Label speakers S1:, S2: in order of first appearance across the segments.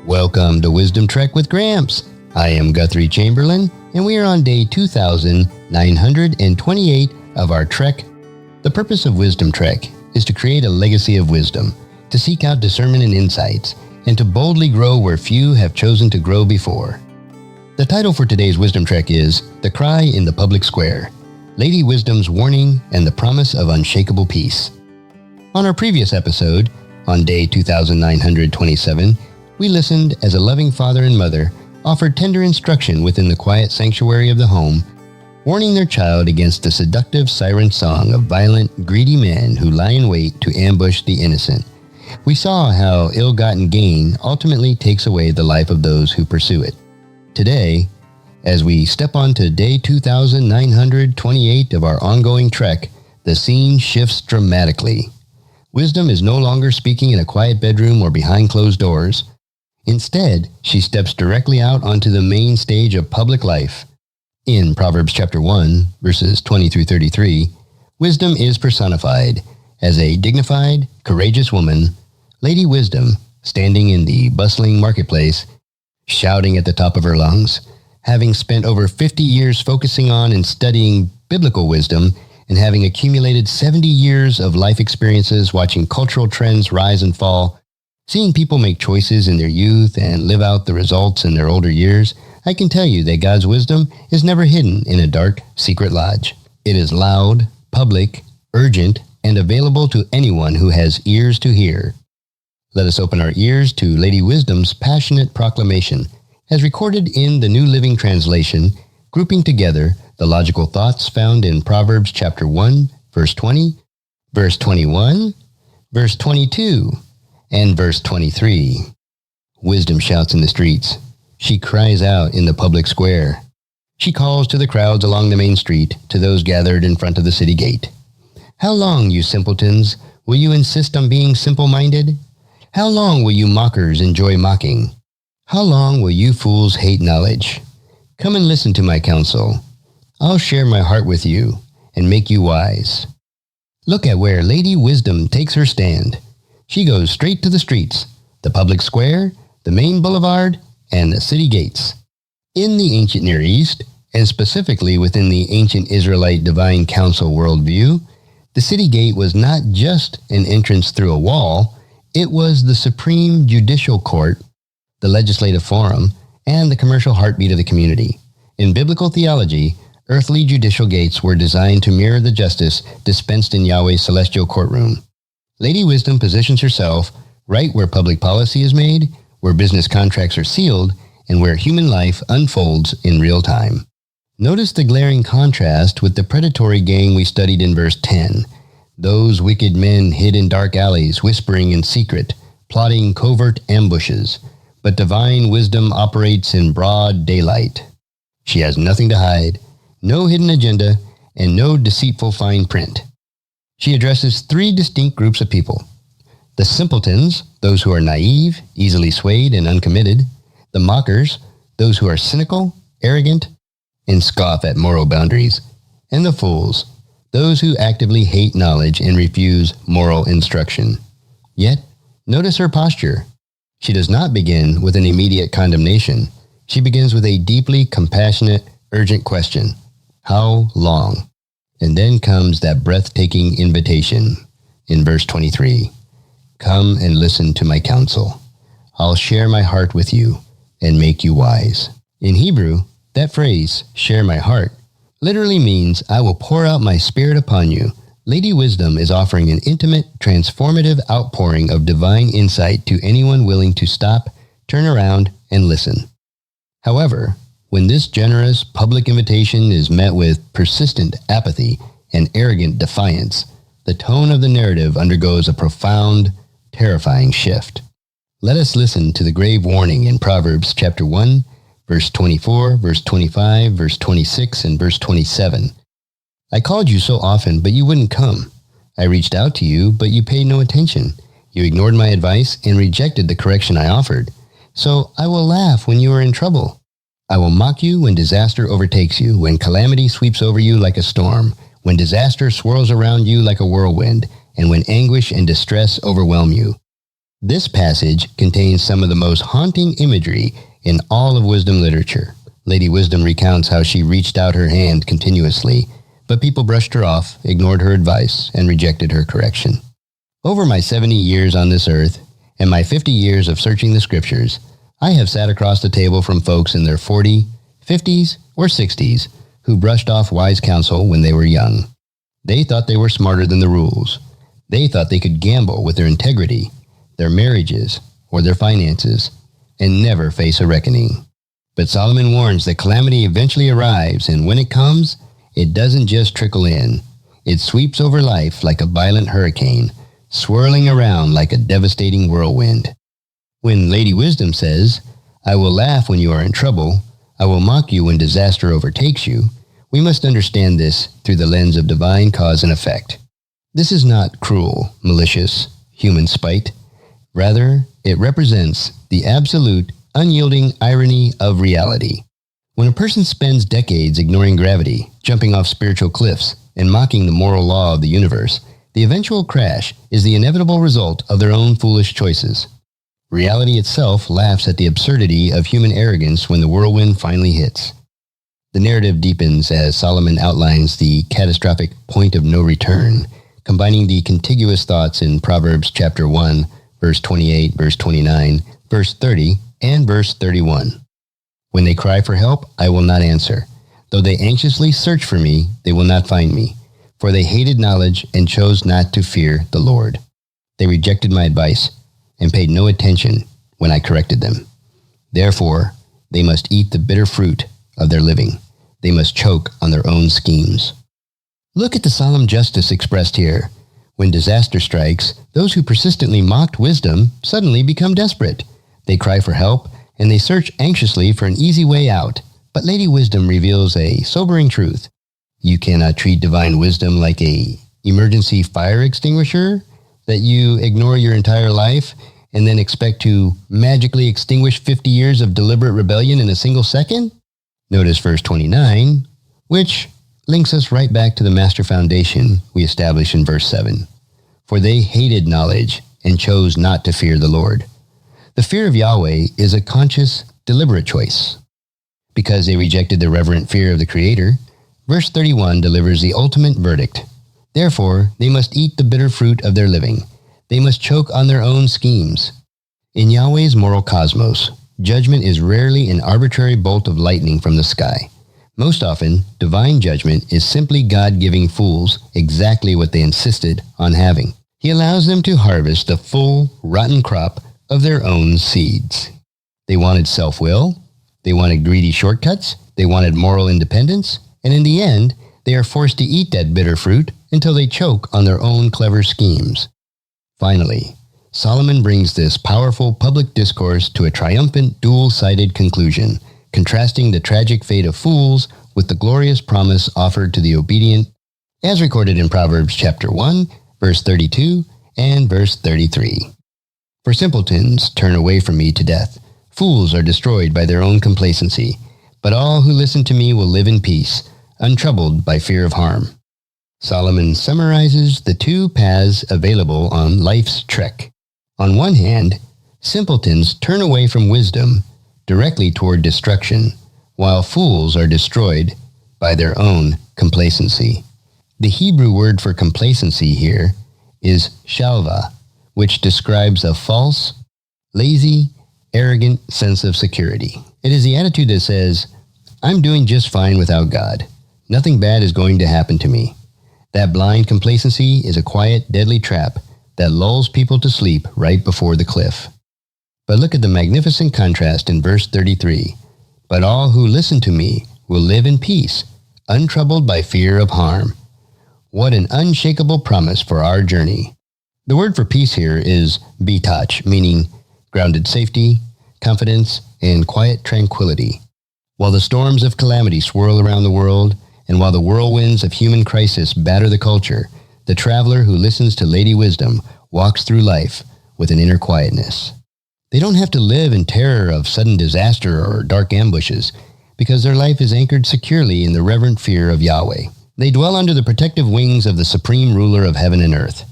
S1: Welcome to Wisdom Trek with Gramps. I am Guthrie Chamberlain, and we are on day 2928 of our trek. The purpose of Wisdom Trek is to create a legacy of wisdom, to seek out discernment and insights, and to boldly grow where few have chosen to grow before. The title for today's Wisdom Trek is The Cry in the Public Square, Lady Wisdom's Warning and the Promise of Unshakeable Peace. On our previous episode, on day 2927, we listened as a loving father and mother offered tender instruction within the quiet sanctuary of the home, warning their child against the seductive siren song of violent, greedy men who lie in wait to ambush the innocent. We saw how ill-gotten gain ultimately takes away the life of those who pursue it. Today, as we step onto day 2928 of our ongoing trek, the scene shifts dramatically. Wisdom is no longer speaking in a quiet bedroom or behind closed doors. Instead, she steps directly out onto the main stage of public life. In Proverbs chapter 1, verses 20 through 33, wisdom is personified as a dignified, courageous woman, Lady Wisdom, standing in the bustling marketplace, shouting at the top of her lungs, having spent over 50 years focusing on and studying biblical wisdom, and having accumulated 70 years of life experiences watching cultural trends rise and fall, seeing people make choices in their youth and live out the results in their older years, I can tell you that God's wisdom is never hidden in a dark, secret lodge. It is loud, public, urgent, and available to anyone who has ears to hear. Let us open our ears to Lady Wisdom's passionate proclamation, as recorded in the New Living Translation, grouping together the logical thoughts found in Proverbs chapter 1, verse 20, verse 21, verse 22, and verse 23. Wisdom shouts in the streets. She cries out in the public square. She calls to the crowds along the main street, to those gathered in front of the city gate. How long, you simpletons, will you insist on being simple-minded? How long will you mockers enjoy mocking? How long will you fools hate knowledge? Come and listen to my counsel. I'll share my heart with you and make you wise. Look at where Lady Wisdom takes her stand. She goes straight to the streets, the public square, the main boulevard, and the city gates. In the ancient Near East, and specifically within the ancient Israelite divine council worldview, the city gate was not just an entrance through a wall, it was the supreme judicial court, the legislative forum, and the commercial heartbeat of the community. In biblical theology, earthly judicial gates were designed to mirror the justice dispensed in Yahweh's celestial courtroom. Lady Wisdom positions herself right where public policy is made, where business contracts are sealed, and where human life unfolds in real time. Notice the glaring contrast with the predatory gang we studied in verse 10. Those wicked men hid in dark alleys, whispering in secret, plotting covert ambushes. But divine wisdom operates in broad daylight. She has nothing to hide, no hidden agenda, and no deceitful fine print. She addresses three distinct groups of people. The simpletons, those who are naive, easily swayed, and uncommitted. The mockers, those who are cynical, arrogant, and scoff at moral boundaries. And the fools, those who actively hate knowledge and refuse moral instruction. Yet, notice her posture. She does not begin with an immediate condemnation. She begins with a deeply compassionate, urgent question. How long? And then comes that breathtaking invitation in verse 23. Come and listen to my counsel. I'll share my heart with you and make you wise. In Hebrew, that phrase, share my heart, literally means I will pour out my spirit upon you. Lady Wisdom is offering an intimate, transformative outpouring of divine insight to anyone willing to stop, turn around, and listen. However, when this generous public invitation is met with persistent apathy and arrogant defiance, the tone of the narrative undergoes a profound, terrifying shift. Let us listen to the grave warning in Proverbs chapter 1, verse 24, verse 25, verse 26, and verse 27. I called you so often, but you wouldn't come. I reached out to you, but you paid no attention. You ignored my advice and rejected the correction I offered. So I will laugh when you are in trouble. I will mock you when disaster overtakes you, when calamity sweeps over you like a storm, when disaster swirls around you like a whirlwind, and when anguish and distress overwhelm you. This passage contains some of the most haunting imagery in all of wisdom literature. Lady Wisdom recounts how she reached out her hand continuously, but people brushed her off, ignored her advice, and rejected her correction. Over my 70 years on this earth and my 50 years of searching the scriptures, I have sat across the table from folks in their 40s, 50s, or 60s who brushed off wise counsel when they were young. They thought they were smarter than the rules. They thought they could gamble with their integrity, their marriages, or their finances, and never face a reckoning. But Solomon warns that calamity eventually arrives, and when it comes, it doesn't just trickle in. It sweeps over life like a violent hurricane, swirling around like a devastating whirlwind. When Lady Wisdom says, "I will laugh when you are in trouble, I will mock you when disaster overtakes you," we must understand this through the lens of divine cause and effect. This is not cruel, malicious, human spite. Rather, it represents the absolute, unyielding irony of reality. When a person spends decades ignoring gravity, jumping off spiritual cliffs, and mocking the moral law of the universe, the eventual crash is the inevitable result of their own foolish choices. Reality itself laughs at the absurdity of human arrogance when the whirlwind finally hits. The narrative deepens as Solomon outlines the catastrophic point of no return, combining the contiguous thoughts in Proverbs chapter 1, verse 28, verse 29, verse 30, and verse 31. When they cry for help, I will not answer. Though they anxiously search for me, they will not find me. For they hated knowledge and chose not to fear the Lord. They rejected my advice and paid no attention when I corrected them. Therefore, they must eat the bitter fruit of their living. They must choke on their own schemes. Look at the solemn justice expressed here. When disaster strikes, those who persistently mocked wisdom suddenly become desperate. They cry for help, and they search anxiously for an easy way out. But Lady Wisdom reveals a sobering truth. You cannot treat divine wisdom like a emergency fire extinguisher that you ignore your entire life and then expect to magically extinguish 50 years of deliberate rebellion in a single second? Notice verse 29, which links us right back to the master foundation we established in verse 7. For they hated knowledge and chose not to fear the Lord. The fear of Yahweh is a conscious, deliberate choice. Because they rejected the reverent fear of the Creator, verse 31 delivers the ultimate verdict. Therefore, they must eat the bitter fruit of their living. They must choke on their own schemes. In Yahweh's moral cosmos, judgment is rarely an arbitrary bolt of lightning from the sky. Most often, divine judgment is simply God giving fools exactly what they insisted on having. He allows them to harvest the full, rotten crop of their own seeds. They wanted self-will, they wanted greedy shortcuts, they wanted moral independence, and in the end, they are forced to eat that bitter fruit until they choke on their own clever schemes. Finally, Solomon brings this powerful public discourse to a triumphant dual-sided conclusion, contrasting the tragic fate of fools with the glorious promise offered to the obedient, as recorded in Proverbs chapter 1, verse 32 and verse 33. For simpletons turn away from me to death. Fools are destroyed by their own complacency, but all who listen to me will live in peace, untroubled by fear of harm. Solomon summarizes the two paths available on life's trek. On one hand, simpletons turn away from wisdom directly toward destruction, while fools are destroyed by their own complacency. The Hebrew word for complacency here is shalva, which describes a false, lazy, arrogant sense of security. It is the attitude that says, I'm doing just fine without God. Nothing bad is going to happen to me. That blind complacency is a quiet, deadly trap that lulls people to sleep right before the cliff. But look at the magnificent contrast in verse 33. But all who listen to me will live in peace, untroubled by fear of harm. What an unshakable promise for our journey. The word for peace here is bitach, meaning grounded safety, confidence, and quiet tranquility. While the storms of calamity swirl around the world, and while the whirlwinds of human crisis batter the culture, the traveler who listens to Lady Wisdom walks through life with an inner quietness. They don't have to live in terror of sudden disaster or dark ambushes, because their life is anchored securely in the reverent fear of Yahweh. They dwell under the protective wings of the supreme ruler of heaven and earth.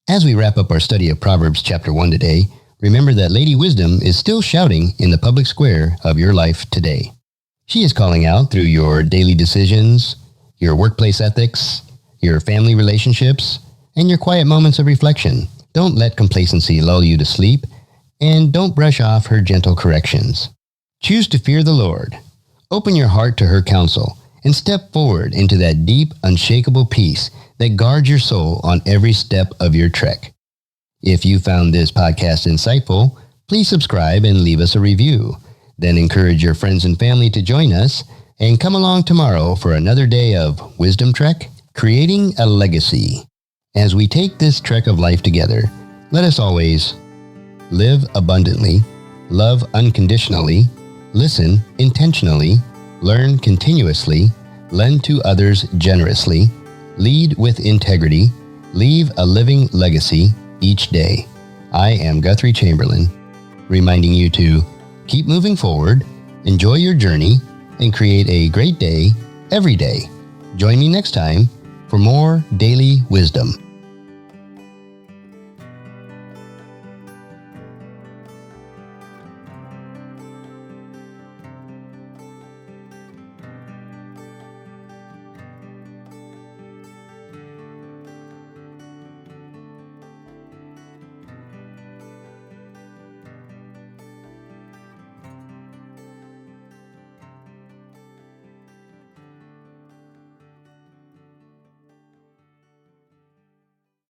S1: As we wrap up our study of Proverbs chapter 1 today, remember that Lady Wisdom is still shouting in the public square of your life today. She is calling out through your daily decisions, your workplace ethics, your family relationships, and your quiet moments of reflection. Don't let complacency lull you to sleep, and don't brush off her gentle corrections. Choose to fear the Lord. Open your heart to her counsel, and step forward into that deep, unshakable peace that guards your soul on every step of your trek. If you found this podcast insightful, please subscribe and leave us a review. Then encourage your friends and family to join us, and come along tomorrow for another day of Wisdom Trek, Creating a Legacy. As we take this trek of life together, let us always live abundantly, love unconditionally, listen intentionally, learn continuously, lend to others generously, lead with integrity, leave a living legacy each day. I am Guthrie Chamberlain, reminding you to keep moving forward, enjoy your journey, and create a great day every day. Join me next time for more daily wisdom.